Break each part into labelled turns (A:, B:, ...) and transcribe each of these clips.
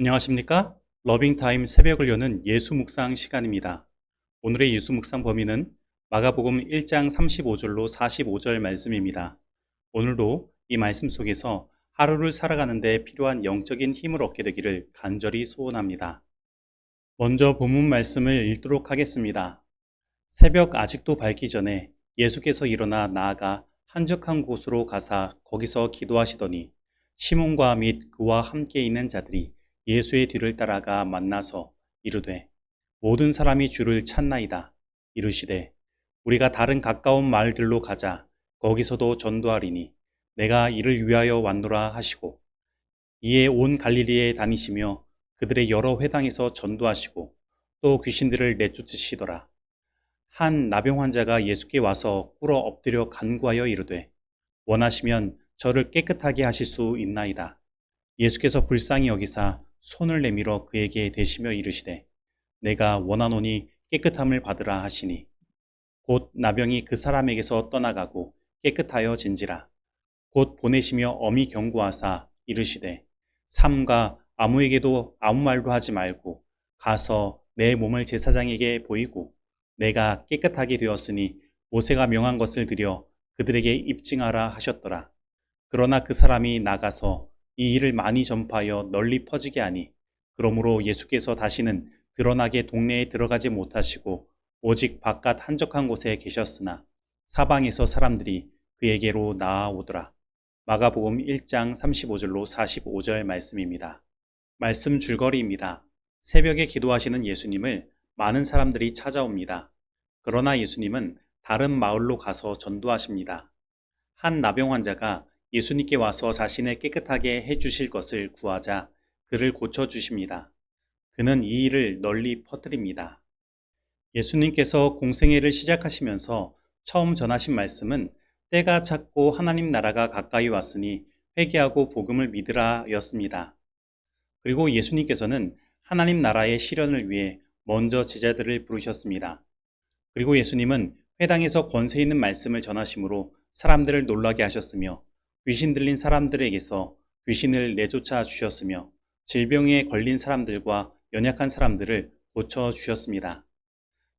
A: 안녕하십니까? 러빙타임 새벽을 여는 예수 묵상 시간입니다. 오늘의 예수 묵상 범위는 마가복음 1장 35절로 45절 말씀입니다. 오늘도 이 말씀 속에서 하루를 살아가는 데 필요한 영적인 힘을 얻게 되기를 간절히 소원합니다. 먼저 본문 말씀을 읽도록 하겠습니다. 새벽 아직도 밝기 전에 예수께서 일어나 나아가 한적한 곳으로 가사 거기서 기도하시더니 시몬과 및 그와 함께 있는 자들이 예수의 뒤를 따라가 만나서 이르되 모든 사람이 주를 찾나이다. 이르시되 우리가 다른 가까운 마을들로 가자. 거기서도 전도하리니 내가 이를 위하여 왔노라 하시고 이에 온 갈릴리에 다니시며 그들의 여러 회당에서 전도하시고 또 귀신들을 내쫓으시더라. 한 나병 환자가 예수께 와서 꿇어 엎드려 간구하여 이르되 원하시면 저를 깨끗하게 하실 수 있나이다. 예수께서 불쌍히 여기사 손을 내밀어 그에게 대시며 이르시되 내가 원하노니 깨끗함을 받으라 하시니 곧 나병이 그 사람에게서 떠나가고 깨끗하여 진지라. 곧 보내시며 엄히 경고하사 이르시되 삼가 아무에게도 아무 말도 하지 말고 가서 내 몸을 제사장에게 보이고 내가 깨끗하게 되었으니 모세가 명한 것을 드려 그들에게 입증하라 하셨더라. 그러나 그 사람이 나가서 이 일을 많이 전파하여 널리 퍼지게 하니 그러므로 예수께서 다시는 드러나게 동네에 들어가지 못하시고 오직 바깥 한적한 곳에 계셨으나 사방에서 사람들이 그에게로 나아오더라. 마가복음 1장 35절로 45절 말씀입니다. 말씀 줄거리입니다. 새벽에 기도하시는 예수님을 많은 사람들이 찾아옵니다. 그러나 예수님은 다른 마을로 가서 전도하십니다. 한 나병 환자가 예수님께 와서 자신을 깨끗하게 해주실 것을 구하자 그를 고쳐주십니다. 그는 이 일을 널리 퍼뜨립니다. 예수님께서 공생애를 시작하시면서 처음 전하신 말씀은 때가 찼고 하나님 나라가 가까이 왔으니 회개하고 복음을 믿으라 였습니다. 그리고 예수님께서는 하나님 나라의 실현을 위해 먼저 제자들을 부르셨습니다. 그리고 예수님은 회당에서 권세 있는 말씀을 전하심으로 사람들을 놀라게 하셨으며 귀신 들린 사람들에게서 귀신을 내쫓아 주셨으며 질병에 걸린 사람들과 연약한 사람들을 고쳐 주셨습니다.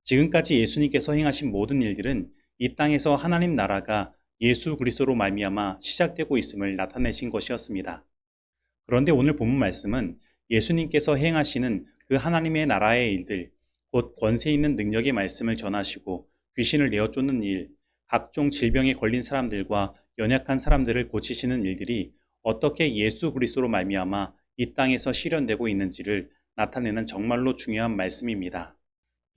A: 지금까지 예수님께서 행하신 모든 일들은 이 땅에서 하나님 나라가 예수 그리스도로 말미암아 시작되고 있음을 나타내신 것이었습니다. 그런데 오늘 본문 말씀은 예수님께서 행하시는 그 하나님의 나라의 일들, 곧 권세 있는 능력의 말씀을 전하시고 귀신을 내어 쫓는 일, 각종 질병에 걸린 사람들과 연약한 사람들을 고치시는 일들이 어떻게 예수 그리스도로 말미암아 이 땅에서 실현되고 있는지를 나타내는 정말로 중요한 말씀입니다.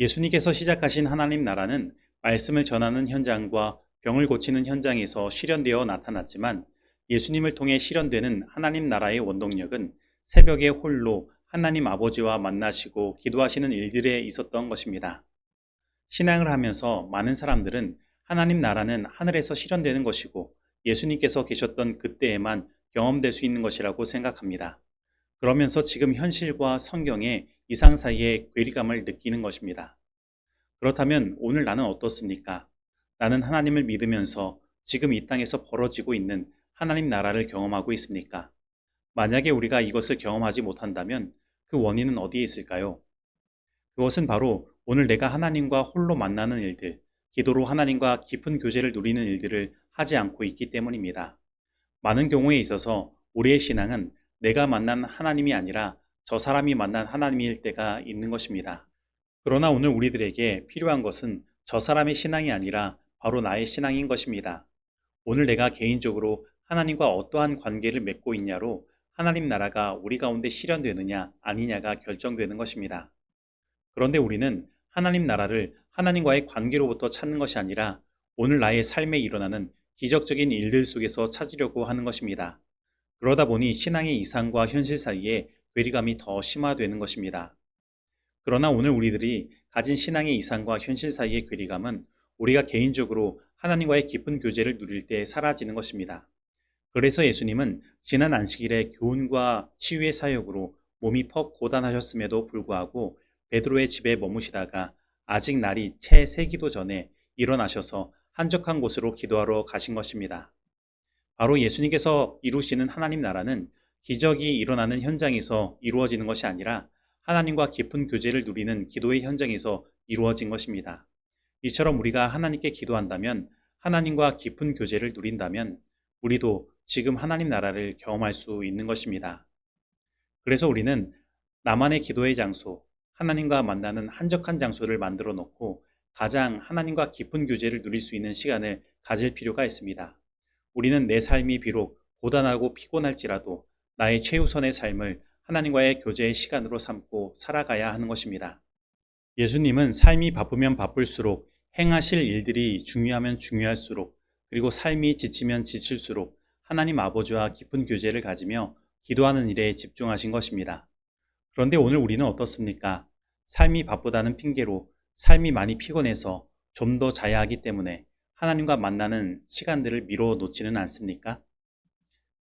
A: 예수님께서 시작하신 하나님 나라는 말씀을 전하는 현장과 병을 고치는 현장에서 실현되어 나타났지만 예수님을 통해 실현되는 하나님 나라의 원동력은 새벽에 홀로 하나님 아버지와 만나시고 기도하시는 일들에 있었던 것입니다. 신앙을 하면서 많은 사람들은 하나님 나라는 하늘에서 실현되는 것이고 예수님께서 계셨던 그때에만 경험될 수 있는 것이라고 생각합니다. 그러면서 지금 현실과 성경의 이상 사이의 괴리감을 느끼는 것입니다. 그렇다면 오늘 나는 어떻습니까? 나는 하나님을 믿으면서 지금 이 땅에서 벌어지고 있는 하나님 나라를 경험하고 있습니까? 만약에 우리가 이것을 경험하지 못한다면 그 원인은 어디에 있을까요? 그것은 바로 오늘 내가 하나님과 홀로 만나는 일들, 기도로 하나님과 깊은 교제를 누리는 일들을 하지 않고 있기 때문입니다. 많은 경우에 있어서 우리의 신앙은 내가 만난 하나님이 아니라 저 사람이 만난 하나님일 때가 있는 것입니다. 그러나 오늘 우리들에게 필요한 것은 저 사람의 신앙이 아니라 바로 나의 신앙인 것입니다. 오늘 내가 개인적으로 하나님과 어떠한 관계를 맺고 있냐로 하나님 나라가 우리 가운데 실현되느냐 아니냐가 결정되는 것입니다. 그런데 우리는 하나님 나라를 하나님과의 관계로부터 찾는 것이 아니라 오늘 나의 삶에 일어나는 기적적인 일들 속에서 찾으려고 하는 것입니다. 그러다 보니 신앙의 이상과 현실 사이에 괴리감이 더 심화되는 것입니다. 그러나 오늘 우리들이 가진 신앙의 이상과 현실 사이의 괴리감은 우리가 개인적으로 하나님과의 깊은 교제를 누릴 때 사라지는 것입니다. 그래서 예수님은 지난 안식일에 교훈과 치유의 사역으로 몸이 퍽 고단하셨음에도 불구하고 베드로의 집에 머무시다가 아직 날이 채 새기도 전에 일어나셔서 한적한 곳으로 기도하러 가신 것입니다. 바로 예수님께서 이루시는 하나님 나라는 기적이 일어나는 현장에서 이루어지는 것이 아니라 하나님과 깊은 교제를 누리는 기도의 현장에서 이루어진 것입니다. 이처럼 우리가 하나님께 기도한다면, 하나님과 깊은 교제를 누린다면 우리도 지금 하나님 나라를 경험할 수 있는 것입니다. 그래서 우리는 나만의 기도의 장소, 하나님과 만나는 한적한 장소를 만들어 놓고 가장 하나님과 깊은 교제를 누릴 수 있는 시간을 가질 필요가 있습니다. 우리는 내 삶이 비록 고단하고 피곤할지라도 나의 최우선의 삶을 하나님과의 교제의 시간으로 삼고 살아가야 하는 것입니다. 예수님은 삶이 바쁘면 바쁠수록, 행하실 일들이 중요하면 중요할수록, 그리고 삶이 지치면 지칠수록 하나님 아버지와 깊은 교제를 가지며 기도하는 일에 집중하신 것입니다. 그런데 오늘 우리는 어떻습니까? 삶이 바쁘다는 핑계로 삶이 많이 피곤해서 좀 더 자야 하기 때문에 하나님과 만나는 시간들을 미뤄 놓지는 않습니까?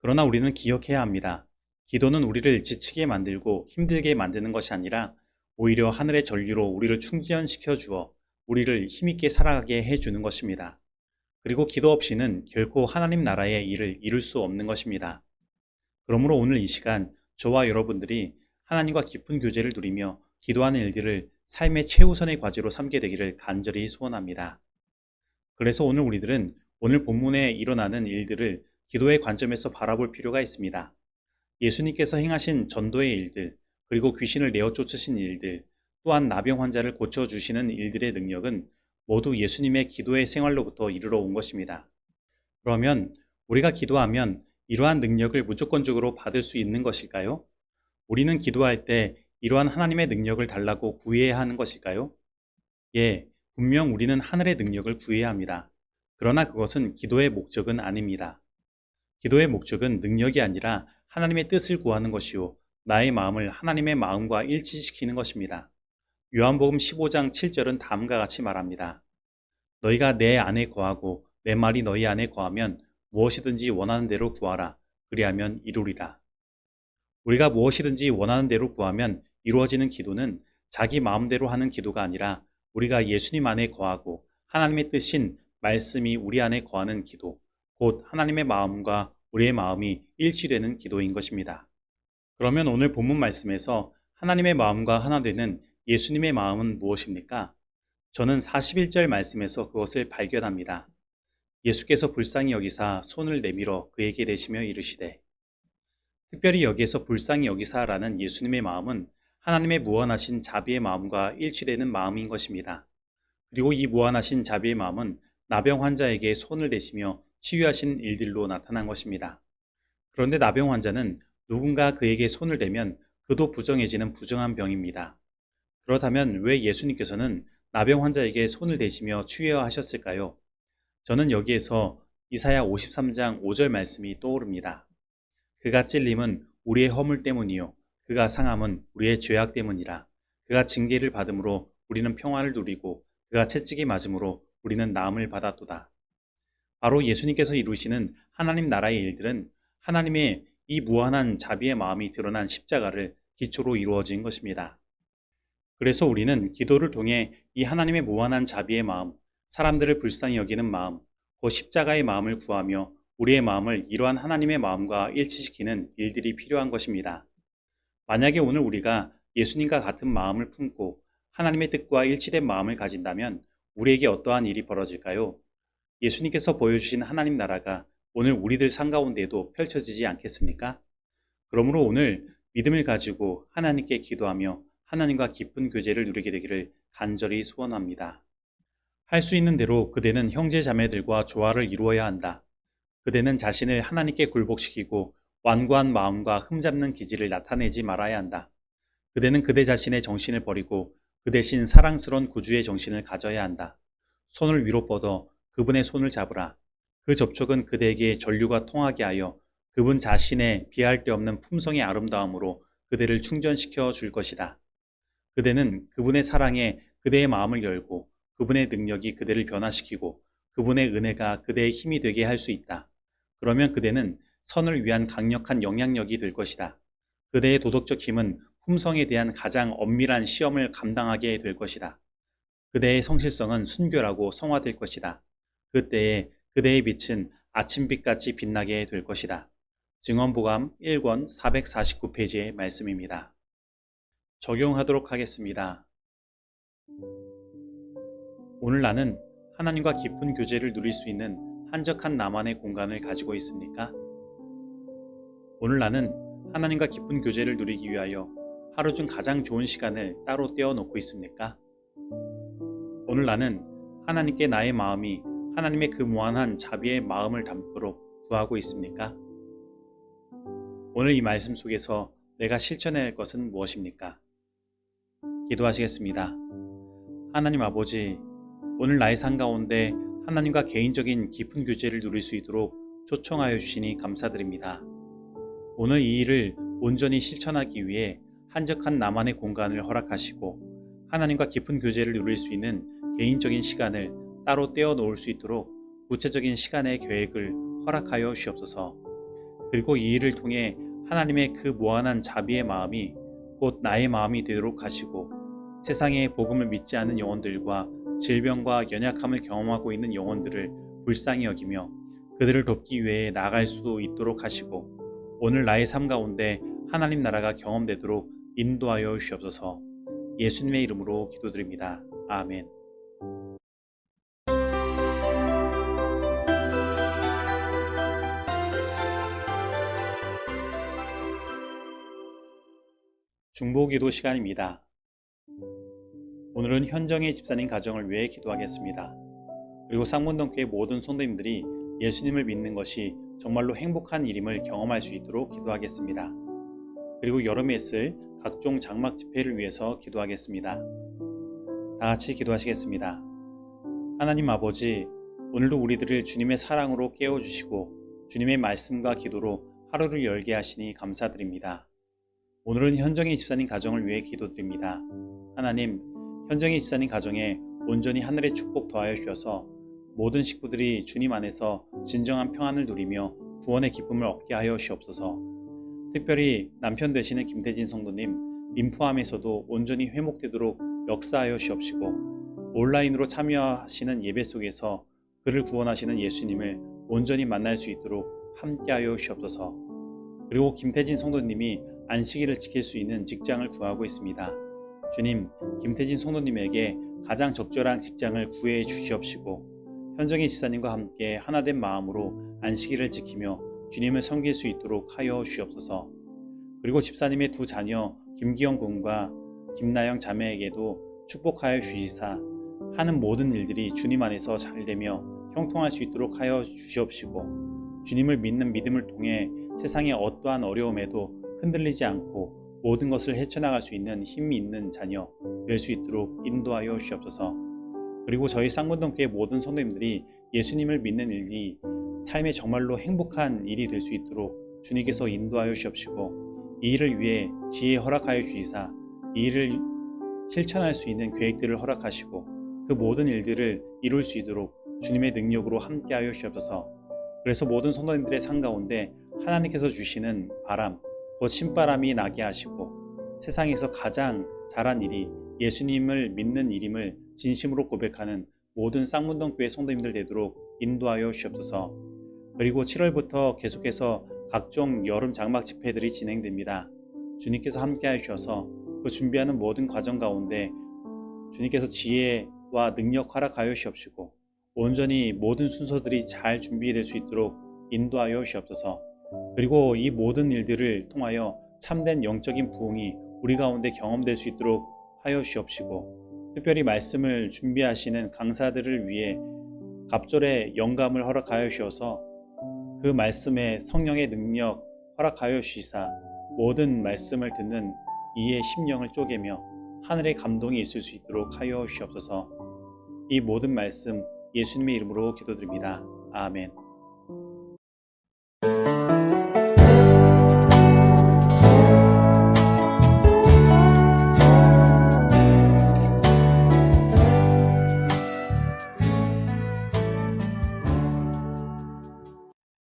A: 그러나 우리는 기억해야 합니다. 기도는 우리를 지치게 만들고 힘들게 만드는 것이 아니라 오히려 하늘의 전류로 우리를 충전시켜 주어 우리를 힘있게 살아가게 해주는 것입니다. 그리고 기도 없이는 결코 하나님 나라의 일을 이룰 수 없는 것입니다. 그러므로 오늘 이 시간 저와 여러분들이 하나님과 깊은 교제를 누리며 기도하는 일들을 삶의 최우선의 과제로 삼게 되기를 간절히 소원합니다. 그래서 오늘 우리들은 오늘 본문에 일어나는 일들을 기도의 관점에서 바라볼 필요가 있습니다. 예수님께서 행하신 전도의 일들, 그리고 귀신을 내어 쫓으신 일들, 또한 나병 환자를 고쳐주시는 일들의 능력은 모두 예수님의 기도의 생활로부터 이르러 온 것입니다. 그러면 우리가 기도하면 이러한 능력을 무조건적으로 받을 수 있는 것일까요? 우리는 기도할 때 이러한 하나님의 능력을 달라고 구해야 하는 것일까요? 예, 분명 우리는 하늘의 능력을 구해야 합니다. 그러나 그것은 기도의 목적은 아닙니다. 기도의 목적은 능력이 아니라 하나님의 뜻을 구하는 것이요, 나의 마음을 하나님의 마음과 일치시키는 것입니다. 요한복음 15장 7절은 다음과 같이 말합니다. 너희가 내 안에 거하고 내 말이 너희 안에 거하면 무엇이든지 원하는 대로 구하라. 그리하면 이루리라. 우리가 무엇이든지 원하는 대로 구하면 이루어지는 기도는 자기 마음대로 하는 기도가 아니라 우리가 예수님 안에 거하고 하나님의 뜻인 말씀이 우리 안에 거하는 기도, 곧 하나님의 마음과 우리의 마음이 일치되는 기도인 것입니다. 그러면 오늘 본문 말씀에서 하나님의 마음과 하나 되는 예수님의 마음은 무엇입니까? 저는 41절 말씀에서 그것을 발견합니다. 예수께서 불쌍히 여기사 손을 내밀어 그에게 대시며 이르시되, 특별히 여기에서 불쌍히 여기사라는 예수님의 마음은 하나님의 무한하신 자비의 마음과 일치되는 마음인 것입니다. 그리고 이 무한하신 자비의 마음은 나병 환자에게 손을 대시며 치유하신 일들로 나타난 것입니다. 그런데 나병 환자는 누군가 그에게 손을 대면 그도 부정해지는 부정한 병입니다. 그렇다면 왜 예수님께서는 나병 환자에게 손을 대시며 치유하셨을까요? 저는 여기에서 이사야 53장 5절 말씀이 떠오릅니다. 그가 찔림은 우리의 허물 때문이요 그가 상함은 우리의 죄악 때문이라. 그가 징계를 받음으로 우리는 평화를 누리고 그가 채찍이 맞음으로 우리는 나음을 받았도다. 바로 예수님께서 이루시는 하나님 나라의 일들은 하나님의 이 무한한 자비의 마음이 드러난 십자가를 기초로 이루어진 것입니다. 그래서 우리는 기도를 통해 이 하나님의 무한한 자비의 마음, 사람들을 불쌍히 여기는 마음, 그 십자가의 마음을 구하며 우리의 마음을 이러한 하나님의 마음과 일치시키는 일들이 필요한 것입니다. 만약에 오늘 우리가 예수님과 같은 마음을 품고 하나님의 뜻과 일치된 마음을 가진다면 우리에게 어떠한 일이 벌어질까요? 예수님께서 보여주신 하나님 나라가 오늘 우리들 삶 가운데도 펼쳐지지 않겠습니까? 그러므로 오늘 믿음을 가지고 하나님께 기도하며 하나님과 깊은 교제를 누리게 되기를 간절히 소원합니다. 할 수 있는 대로 그대는 형제 자매들과 조화를 이루어야 한다. 그대는 자신을 하나님께 굴복시키고 완고한 마음과 흠잡는 기질을 나타내지 말아야 한다. 그대는 그대 자신의 정신을 버리고 그 대신 사랑스러운 구주의 정신을 가져야 한다. 손을 위로 뻗어 그분의 손을 잡으라. 그 접촉은 그대에게 전류가 통하게 하여 그분 자신의 비할 데 없는 품성의 아름다움으로 그대를 충전시켜 줄 것이다. 그대는 그분의 사랑에 그대의 마음을 열고 그분의 능력이 그대를 변화시키고 그분의 은혜가 그대의 힘이 되게 할 수 있다. 그러면 그대는 선을 위한 강력한 영향력이 될 것이다. 그대의 도덕적 힘은 품성에 대한 가장 엄밀한 시험을 감당하게 될 것이다. 그대의 성실성은 순결하고 성화될 것이다. 그때에 그대의 빛은 아침빛같이 빛나게 될 것이다. 증언보감 1권 449페이지의 말씀입니다. 적용하도록 하겠습니다. 오늘 나는 하나님과 깊은 교제를 누릴 수 있는 한적한 나만의 공간을 가지고 있습니까? 오늘 나는 하나님과 깊은 교제를 누리기 위하여 하루 중 가장 좋은 시간을 따로 떼어놓고 있습니까? 오늘 나는 하나님께 나의 마음이 하나님의 그 무한한 자비의 마음을 담도록 구하고 있습니까? 오늘 이 말씀 속에서 내가 실천해야 할 것은 무엇입니까? 기도하시겠습니다. 하나님 아버지, 오늘 나의 삶 가운데 하나님과 개인적인 깊은 교제를 누릴 수 있도록 초청하여 주시니 감사드립니다. 오늘 이 일을 온전히 실천하기 위해 한적한 나만의 공간을 허락하시고 하나님과 깊은 교제를 누릴 수 있는 개인적인 시간을 따로 떼어 놓을 수 있도록 구체적인 시간의 계획을 허락하여 주시옵소서. 그리고 이 일을 통해 하나님의 그 무한한 자비의 마음이 곧 나의 마음이 되도록 하시고 세상의 복음을 믿지 않는 영혼들과 질병과 연약함을 경험하고 있는 영혼들을 불쌍히 여기며 그들을 돕기 위해 나아갈 수 있도록 하시고 오늘 나의 삶 가운데 하나님 나라가 경험되도록 인도하여 주시옵소서. 예수님의 이름으로 기도드립니다. 아멘. 중보기도 시간입니다. 오늘은 현정의 집사님 가정을 위해 기도하겠습니다. 그리고 쌍문동교회 모든 성도님들이 예수님을 믿는 것이 정말로 행복한 일임을 경험할 수 있도록 기도하겠습니다. 그리고 여름에 있을 각종 장막 집회를 위해서 기도하겠습니다. 다 같이 기도하시겠습니다. 하나님 아버지, 오늘도 우리들을 주님의 사랑으로 깨워주시고 주님의 말씀과 기도로 하루를 열게 하시니 감사드립니다. 오늘은 현정희 집사님 가정을 위해 기도드립니다. 하나님, 현정희 집사님 가정에 온전히 하늘의 축복 더하여 주셔서 모든 식구들이 주님 안에서 진정한 평안을 누리며 구원의 기쁨을 얻게 하여 주시옵소서. 특별히 남편 되시는 김태진 성도님, 인포함에서도 온전히 회복되도록 역사하여 주시옵시고 온라인으로 참여하시는 예배 속에서 그를 구원하시는 예수님을 온전히 만날 수 있도록 함께하여 주시옵소서. 그리고 김태진 성도님이 안식일을 지킬 수 있는 직장을 구하고 있습니다. 주님, 김태진 성도님에게 가장 적절한 직장을 구해 주시옵시고 현정희 집사님과 함께 하나된 마음으로 안식일을 지키며 주님을 섬길 수 있도록 하여 주시옵소서. 그리고 집사님의 두 자녀 김기영 군과 김나영 자매에게도 축복하여 주시사 하는 모든 일들이 주님 안에서 잘되며 형통할 수 있도록 하여 주시옵시고 주님을 믿는 믿음을 통해 세상의 어떠한 어려움에도 흔들리지 않고 모든 것을 헤쳐나갈 수 있는 힘이 있는 자녀 될 수 있도록 인도하여 주시옵소서. 그리고 저희 쌍문동교회 모든 성도님들이 예수님을 믿는 일이 삶에 정말로 행복한 일이 될 수 있도록 주님께서 인도하여 주시옵시고 이 일을 위해 지혜 허락하여 주시사 이 일을 실천할 수 있는 계획들을 허락하시고 그 모든 일들을 이룰 수 있도록 주님의 능력으로 함께하여 주시옵소서. 그래서 모든 성도님들의 삶 가운데 하나님께서 주시는 바람, 곧 신바람이 나게 하시고 세상에서 가장 잘한 일이 예수님을 믿는 일임을 진심으로 고백하는 모든 쌍문동교회 성도님들 되도록 인도하여 주시옵소서. 그리고 7월부터 계속해서 각종 여름 장막 집회들이 진행됩니다. 주님께서 함께하여 주셔서 그 준비하는 모든 과정 가운데 주님께서 지혜와 능력 허락하여 주시옵시고 온전히 모든 순서들이 잘 준비될 수 있도록 인도하여 주시옵소서. 그리고 이 모든 일들을 통하여 참된 영적인 부흥이 우리 가운데 경험될 수 있도록 하여 주시옵시고 특별히 말씀을 준비하시는 강사들을 위해 갑절의 영감을 허락하여 주셔서 그 말씀에 성령의 능력 허락하여 주시사 모든 말씀을 듣는 이의 심령을 쪼개며 하늘의 감동이 있을 수 있도록 하여 주시옵소서. 이 모든 말씀 예수님의 이름으로 기도드립니다. 아멘.